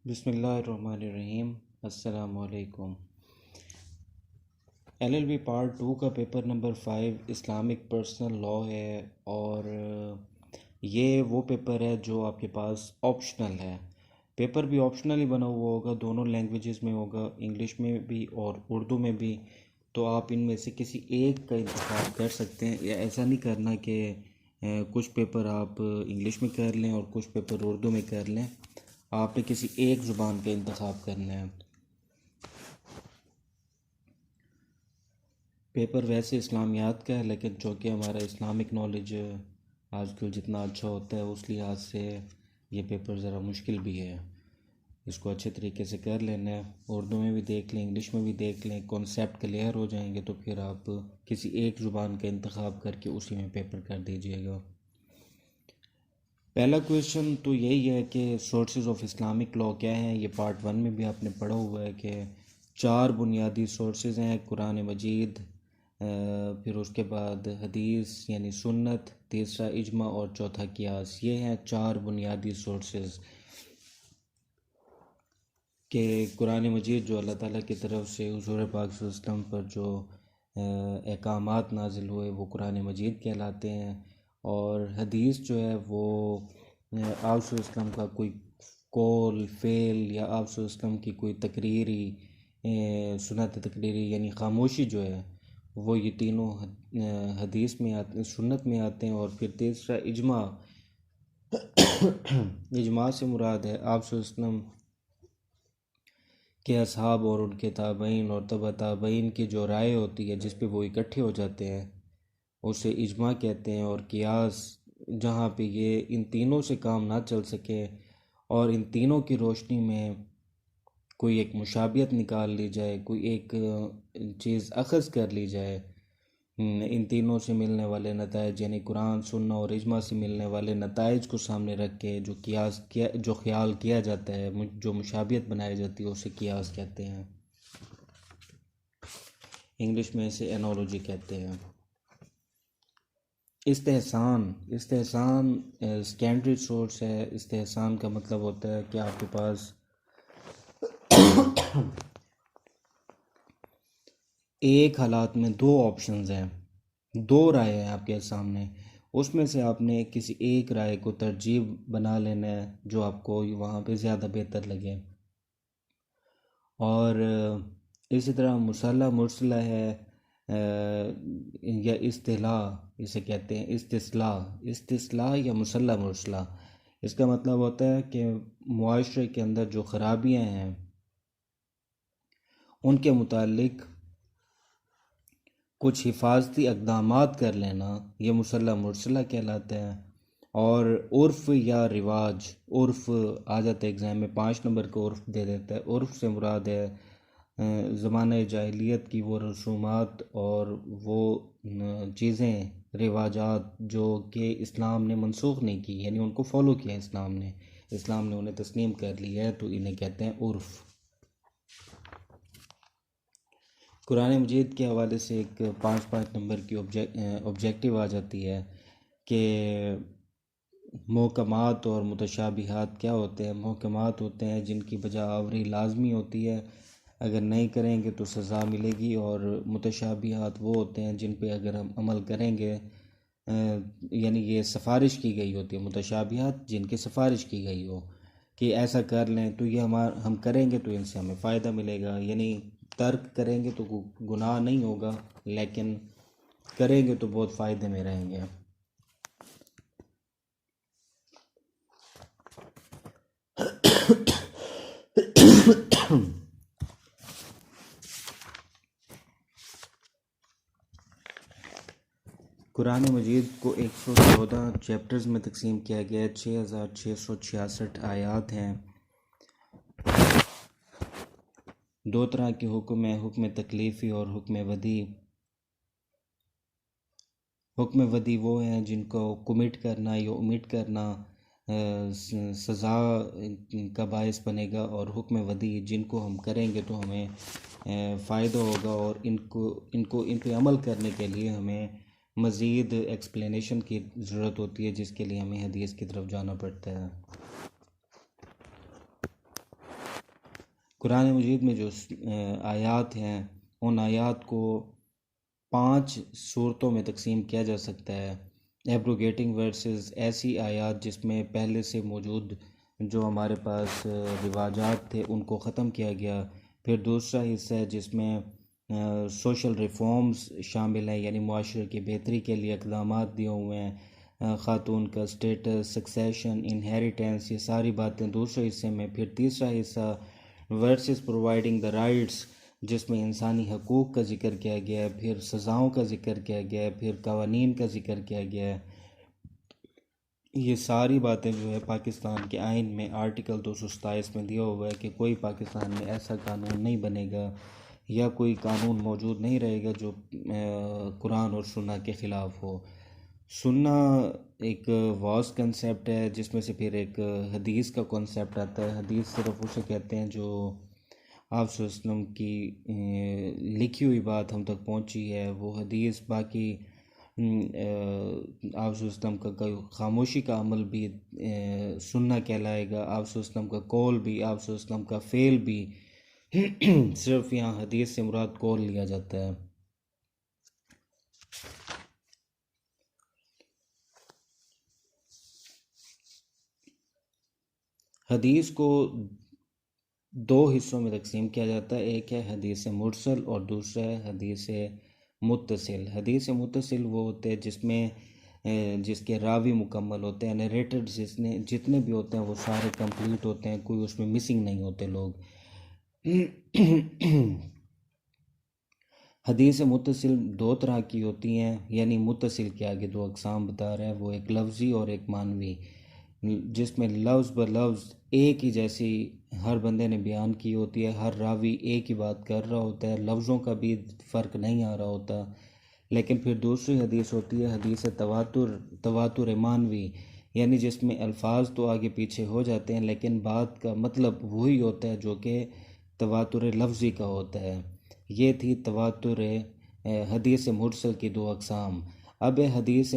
बिस्मिल्लाहिर्रहमानिर्रहीम। अस्सलामुअलैकुम। LLB part 2 का paper number 5 Islamic personal law है और ये वो पेपर है जो आपके पास ऑप्शनल है। पेपर भी ऑप्शनल ही बना हुआ होगा, दोनों लैंग्वेजेस में होगा, इंग्लिश में भी और उर्दू में भी। तो आप इनमें से किसी एक का इंतखाब कर सकते हैं, या ऐसा नहीं करना कि कुछ पेपर आप इंग्लिश में कर लें और कुछ पेपर उर्दू में कर लें। आपने किसी एक ज़ुबान का इंतखाब करना है। पेपर वैसे इस्लामियात का है, लेकिन चूँकि हमारा इस्लामिक नॉलेज आजकल जितना अच्छा होता है उस लिहाज से ये पेपर ज़रा मुश्किल भी है। इसको अच्छे तरीके से कर लेना है, उर्दू में भी देख लें, इंग्लिश में भी देख लें, कॉन्सेप्ट क्लियर हो जाएंगे तो फिर आप किसी एक ज़ुबान का इंतखाब करके उसी में पेपर कर दीजिएगा। पहला क्वेश्चन तो यही है कि सोर्सेज ऑफ इस्लामिक लॉ क्या हैं। ये पार्ट 1 में भी आपने पढ़ा हुआ है कि 4 बुनियादी सोर्सेज हैं, कुरान मजीद, फिर उसके बाद हदीस यानी सुन्नत, तीसरा इजमा और चौथा कियास। ये हैं 4 बुनियादी सोर्सेज कि कुरान मजीद जो अल्लाह ताला की तरफ से हुज़ूर पाक सल्लल्लाहु अलैहि वसल्लम पर जो अहकामात नाजिल हुए वो कुरान मजीद कहलाते हैं, और हदीस जो है वो आप सल्लल्लाहु अलैहि वसल्लम का कोई कौल फ़ेल या आप सल्लल्लाहु अलैहि वसल्लम की कोई तकरीरी सुन्नत तकरीरी यानी खामोशी जो है वो, ये तीनों हदीस में आते, सुन्नत में आते हैं। और फिर तीसरा इजमा। इजमा से मुराद है आप सल्लल्लाहु अलैहि वसल्लम के असहाब और उनके ताबईन और तबा ताबईन की जो राय होती है जिस पे वो इकट्ठे हो जाते हैं उसे इजमा कहते हैं। और कियास, जहाँ पे ये इन तीनों से काम ना चल सके और इन तीनों की रोशनी में कोई एक मुशाबियत निकाल ली जाए, कोई एक चीज़ अखज़ कर ली जाए, इन तीनों से मिलने वाले नताइज यानी कुरान सुन्ना और इजमा से मिलने वाले नताइज को सामने रख के जो कियास किया, जो ख्याल किया जाता है, जो मुशाबियत बनाई जाती है उसे कियास कहते हैं। इंग्लिश में इसे एनोलॉजी कहते हैं। इस्तेहसान, इस्तेहसान सेकेंडरी सोर्स है। इस्तेहसान का मतलब होता है कि आपके पास एक हालात में दो ऑप्शंस हैं, दो राय हैं आपके सामने, उसमें से आपने किसी एक राय को तरजीह बना लेना है जो आपको वहाँ पे ज़्यादा बेहतर लगे। और इसी तरह मुसल्ला मुरसला है, या इस्तिलाह इसे कहते हैं, इस्तिस्लाह, इस्तिस्लाह या मुसल्ला मुरसला। इसका मतलब होता है कि मुआशरे के अंदर जो ख़राबियाँ हैं उनके मुतालिक कुछ हिफाजती इक़दामात कर लेना, ये मुसल्ला मुरसला कहलाता है। और उर्फ़ या रिवाज, उर्फ़ आ जाता है एग्ज़ाम में, 5 नंबर का उर्फ़ दे देता है। उर्फ़ से मुराद है ज़माने जाहिलियत की वो रसूमात और वो चीज़ें, रिवाजात जो कि इस्लाम ने मनसूख नहीं की, यानी उनको फ़ॉलो किया इस्लाम ने उन्हें तस्लीम कर लिया है, तो इन्हें कहते हैं उर्फ़। कुरान मजीद के हवाले से एक 5 नंबर की ऑब्जेक्टिव आ जाती है कि मुहकमात और मुतशाबिहात क्या होते हैं। मुहकमात होते हैं जिनकी बजा आवरी लाजमी होती है, अगर नहीं करेंगे तो सज़ा मिलेगी। और मुतशाबिहात वो होते हैं जिन पे अगर हम अमल करेंगे, यानी ये सिफारिश की गई होती है। मुतशाबिहात जिनकी सिफारिश की गई हो कि ऐसा कर लें तो ये हम करेंगे तो इनसे हमें फ़ायदा मिलेगा, यानी तर्क करेंगे तो गुनाह नहीं होगा, लेकिन करेंगे तो बहुत फ़ायदे में रहेंगे। कुरान मजीद को 114 चैप्टर्स में तकसीम किया गया है। 6666 आयात हैं। दो तरह के हुक्म हैं, हुक्म तकलीफ़ी और हुक्म वदी। हुक्म वदी वो हैं जिनको कमिट करना या उमिट करना सज़ा का बायस बनेगा, और हुक्म वदी जिनको हम करेंगे तो हमें फ़ायदा होगा, और इन पे अमल करने के लिए हमें मज़ीद एक्सप्लेनेशन की ज़रूरत होती है, जिसके लिए हमें हदीस की तरफ जाना पड़ता है। कुरान मजीद में जो आयात हैं उन आयात को 5 सूरतों में तकसीम किया जा सकता है। एब्रोगेटिंग वर्सेस, ऐसी आयात जिसमें पहले से मौजूद जो हमारे पास रिवाजात थे उनको ख़त्म किया गया। फिर दूसरा हिस्सा है जिसमें सोशल रिफॉर्म्स शामिल हैं, यानी मुआशरे की बेहतरी के लिए इक़दामात दिए हुए हैं, ख़ातून का स्टेटस, सक्सेशन, इनहेरिटेंस, ये सारी बातें दूसरे हिस्से में। फिर तीसरा हिस्सा वर्सेस प्रोवाइडिंग द राइट्स, जिसमें इंसानी हकूक़ का ज़िक्र किया गया है, फिर सज़ाओं का ज़िक्र किया गया है, फिर कवानीन का ज़िक्र किया गया है। ये सारी बातें जो है पाकिस्तान के आइन में आर्टिकल 227 में दिया हुआ है कि कोई पाकिस्तान में ऐसा कानून नहीं बनेगा या कोई कानून मौजूद नहीं रहेगा जो कुरान और सुन्ना के ख़िलाफ़ हो। सुन्ना एक वास्ट कंसेप्ट है जिसमें से फिर एक हदीस का कॉन्सेप्ट आता है। हदीस सिर्फ उसे कहते हैं जो आप वसल्लम की लिखी हुई बात हम तक पहुंची है वो हदीस। बाकी आप वसल्लम का कोई खामोशी का अमल भी सुन्ना कहलाएगा, आप वसल्लम का कौल भी, आप वसल्लम का फ़ेल भी। सिर्फ यहाँ हदीस से मुराद कौल लिया जाता है। हदीस को 2 हिस्सों में तकसीम किया जाता है, एक है हदीस मुरसल और दूसरा है हदीस मुत्तसिल। हदीस मुत्तसिल वो होते हैं जिसके रावी मुकम्मल होते हैं, नरेटेड जितने भी होते हैं वो सारे कंप्लीट होते हैं, कोई उसमें मिसिंग नहीं होते लोग। हदीस मुत्तसिल 2 तरह की होती हैं, यानी मुत्तसिल के आगे 2 अक़साम बता रहा है, वो एक लफ्ज़ी और एक मानवी, जिसमें लफ्ज़ ब लफ्ज़ एक ही जैसी हर बंदे ने बयान की होती है, हर रावी एक ही बात कर रहा होता है, लफ्ज़ों का भी फ़र्क नहीं आ रहा होता। लेकिन फिर दूसरी हदीस होती है हदीस तवातुर मानवी, यानी जिसमें अल्फाज तो आगे पीछे हो जाते हैं लेकिन बात का मतलब वही होता है जो कि तवातुर लफ्ज़ी का होता है। ये थी तवातुर हदीस मुरसल की 2 अक़साम। अब हदीस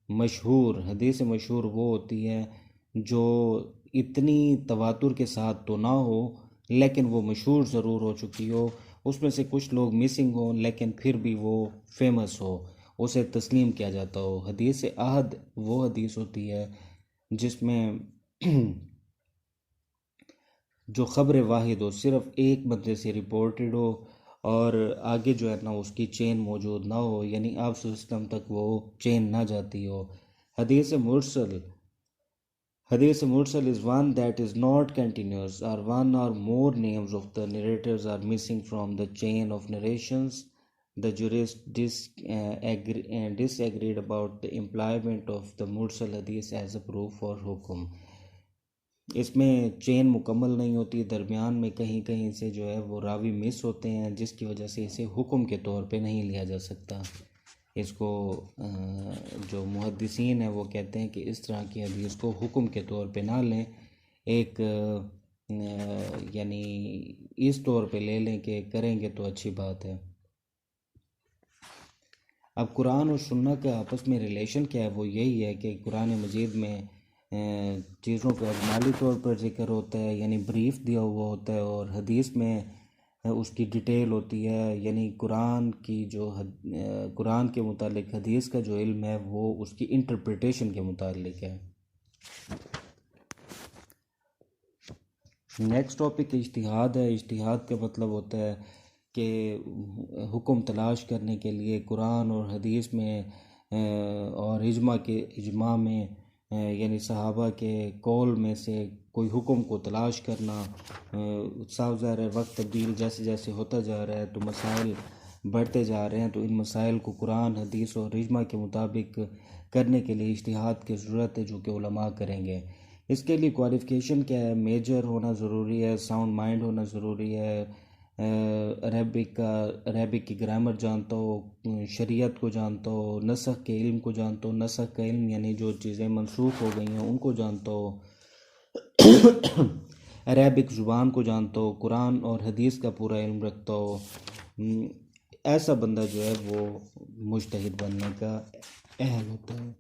मशहूर वो होती है जो इतनी तवातुर के साथ तो ना हो लेकिन वो मशहूर ज़रूर हो चुकी हो, उसमें से कुछ लोग मिसिंग हो लेकिन फिर भी वो फेमस हो, उसे तस्लीम किया जाता हो। हदीस अहद वो हदीस होती है जिसमें जो ख़बर वाहिद हो, सिर्फ़ एक बंदे से रिपोर्टेड हो और आगे जो है ना उसकी चेन मौजूद ना हो, यानी आप सिस्टम तक वो चेन ना जाती हो। हदीस Mursal Hadith Mursal is one that is not continuous, or one or more names of the narrators are missing from the chain of narrations. The jurists disagreed about the employment of the Mursal Hadith as a proof for hukum. इसमें chain मुकम्मल नहीं होती, दरमियान में कहीं कहीं से जो है वो रावी मिस होते हैं, जिसकी वजह से इसे हुक्म के तौर पे नहीं लिया जा सकता। इसको जो मुहद्दिसीन हैं वो कहते हैं कि इस तरह की हदीस को हुक्म के तौर पे ना लें, एक यानी इस तौर पे ले लें कि करेंगे तो अच्छी बात है। अब कुरान और सुन्ना का आपस में रिलेशन क्या है, वो यही है कि कुरान मजीद में चीज़ों का अजमाली तौर पर ज़िक्र होता है, यानी ब्रीफ दिया हुआ होता है, और हदीस में उसकी डिटेल होती है, यानी कुरान के मुतालिक हदीस का जो इल्म है वो उसकी इंटरप्रिटेशन के मुतालिक है। नेक्स्ट टॉपिक इज्तिहाद है। इज्तिहाद का मतलब होता है कि हुक्म तलाश करने के लिए कुरान और हदीस में और इजमा में यानी सहाबा के कौल में से कोई हुक्म को तलाश करना। साफ ज़ाहिर है वक्त तब्दील जैसे जैसे होता जा रहा है तो मसाइल बढ़ते जा रहे हैं, तो इन मसाइल को कुरान हदीस और इजमा के मुताबिक करने के लिए इज्तिहाद की ज़रूरत है जो कि उलमा करेंगे। इसके लिए क्वालिफ़िकेशन क्या है, मेजर होना ज़रूरी है, साउंड माइंड होना ज़रूरी है, अरबिक की ग्रामर जानता हो, शरीयत को जानता हो, नसख के इल्म को जानता हो, नसख का इल्म यानी जो चीज़ें मनसूख हो गई हैं उनको जानता हो, अरबिक ज़ुबान को जानता हो, कुरान और हदीस का पूरा इल्म रखता हो। ऐसा बंदा जो है वो मुज्तहिद बनने का अहल होता है।